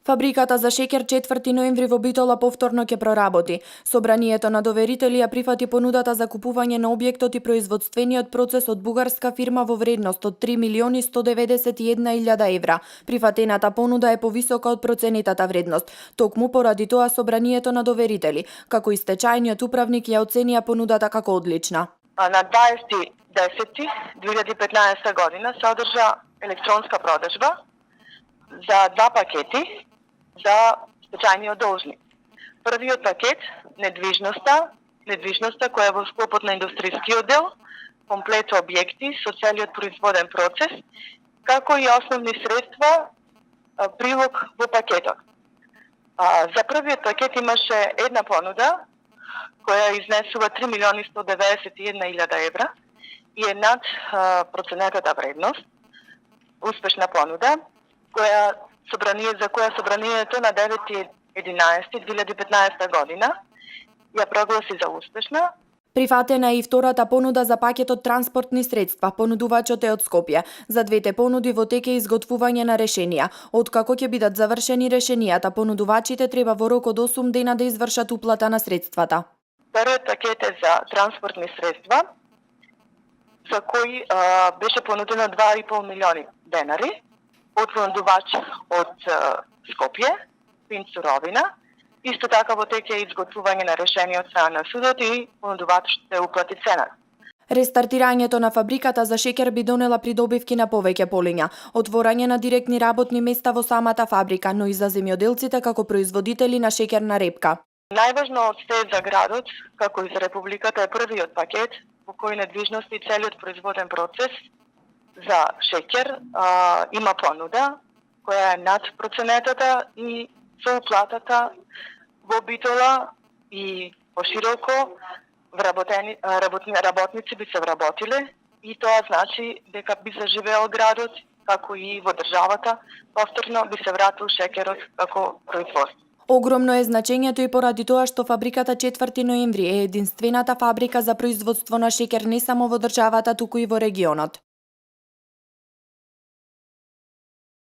Фабриката за шеќер 4 ноември во Битола повторно ќе проработи. Собранието на доверители ја прифати понудата за купување на објектот и производствениот процес од бугарска фирма во вредност од 3.191.000 евра. Прифатената понуда е повисока од проценетата вредност. Токму поради тоа собранието на доверители, како и стечајниот управник ја оценија понудата како одлична. На 20.10.2015 година се одржа електронска продажба за два пакети за стечајниот должник. Првиот пакет, недвижноста која е во склопот на индустријскиот дел, комплет објекти со целиот производен процес, како и основни средства, прилог во пакетот. За првиот пакет имаше една понуда која изнесува 3.191.000 евра и е над проценетата вредност. Успешна понуда за која собранието на 9.11.2015 година ја прогласи за успешна. Прифатена е и втората понуда за пакетот транспортни средства. Понудувачот е од Скопје. За двете понуди во тек е изготвување на решенија. Откако ќе бидат завршени решенијата, понудувачите треба во рок од 8 дена да извршат уплата на средствата. Првиот пакет е за транспортни средства, за кој беше понудено 2,5 милиони денари од понудувач од Скопје, Пин Суровина. Исто така во тек е изготвување на решение од страна на судот и понудувачот ще уплати цената. Рестартирањето на фабриката за шеќер би донела придобивки на повеќе полиња, отворање на директни работни места во самата фабрика, но и за земјоделците како производители на шеќерна репка. Најважно од се за градот, како и за Републиката, е првиот пакет во кој недвижност и целиот производен процес за шеќер има понуда која е над проценетата и со уплатата во Битола и пошироко работници би се вработиле и тоа значи дека би заживеел градот, како и во државата, повторно би се вратил шеќерот како производство. Огромно е значењето и поради тоа што фабриката 4 ноември е единствената фабрика за производство на шеќер не само во државата, туку и во регионот.